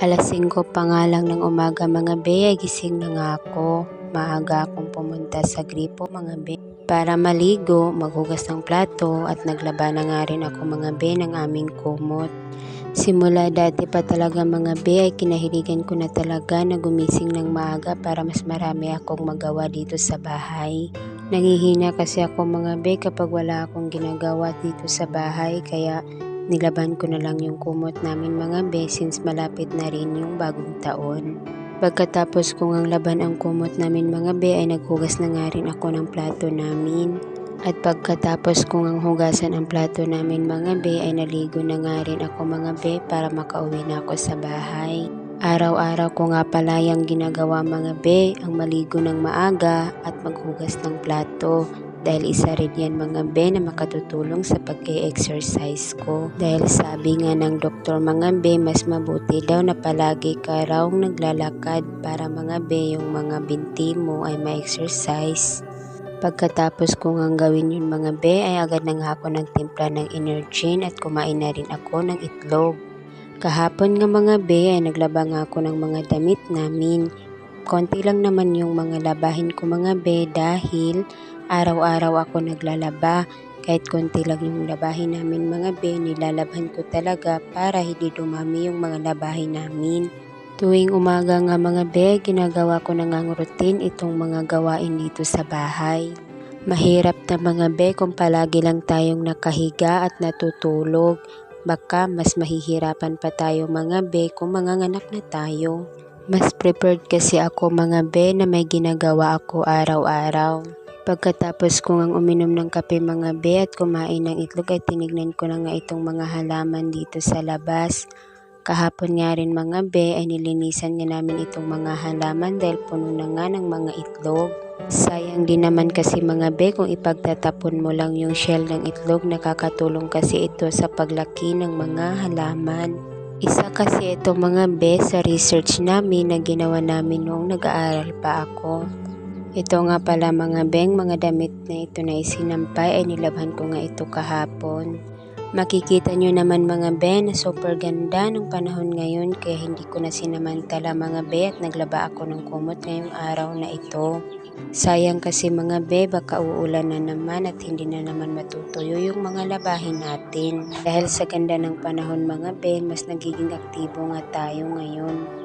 Alas 5 pa nga lang ng umaga mga be, ay gising na nga ako. Maaga akong pumunta sa gripo mga be para maligo, maghugas ng plato at naglaba na nga rin ako mga be ng aming kumot. Simula dati pa talaga mga be ay kinahiligan ko na talaga na gumising ng maaga para mas marami akong magawa dito sa bahay. Nangihina kasi ako mga be kapag wala akong ginagawa dito sa bahay, kaya nilaban ko na lang yung kumot namin mga be since malapit na rin yung bagong taon. Pagkatapos kong ang laban ang kumot namin mga be ay naghugas na nga rin ako ng plato namin. At pagkatapos kong ang hugasan ang plato namin mga be ay naligo na nga rin ako mga be para makauwi na ako sa bahay. Araw-araw ko nga pala yung ginagawa mga be, ang maligo ng maaga at maghugas ng plato. Dahil isa rin yan mga be na makatutulong sa pag-e-exercise ko. Dahil sabi nga ng doktor mga be, mas mabuti daw na palagi ka raw naglalakad para mga be yung mga binti mo ay ma-exercise. Pagkatapos kong ang gawin yun mga be ay agad na nga ako nagtimpla ng Energin at kumain na rin ako ng itlog. Kahapon nga mga be ay naglaba nga ako ng mga damit namin. Konti lang naman yung mga labahin ko mga be dahil araw-araw ako naglalaba. Kahit konti lang yung labahin namin mga be, nilalaban ko talaga para hindi dumami yung mga labahin namin. Tuwing umaga nga mga be, ginagawa ko na ngang routine itong mga gawain dito sa bahay. Mahirap na mga be kung palagi lang tayong nakahiga at natutulog. Baka mas mahihirapan pa tayo mga be kung manganganak na tayo. Mas prepared kasi ako mga be na may ginagawa ako araw-araw. Pagkatapos kong ang uminom ng kape mga be at kumain ng itlog ay tinignan ko na nga itong mga halaman dito sa labas. Kahapon nga rin mga be ay nilinisan nga namin itong mga halaman dahil puno na nga ng mga itlog. Sayang din naman kasi mga be kung ipagtatapon mo lang yung shell ng itlog, nakakatulong kasi ito sa paglaki ng mga halaman. Isa kasi ito mga be sa research namin na ginawa namin noong nag-aaral pa ako. Ito nga pala mga beng, mga damit na ito na isinampay ay nilabhan ko nga ito kahapon. Makikita nyo naman mga be na super ganda ng panahon ngayon kaya hindi ko na sinamantala mga be at naglaba ako ng kumot ngayong araw na ito. Sayang kasi mga be, baka uulan na naman at hindi na naman matutuyo yung mga labahin natin. Dahil sa ganda ng panahon mga be, mas nagiging aktibo nga tayo ngayon.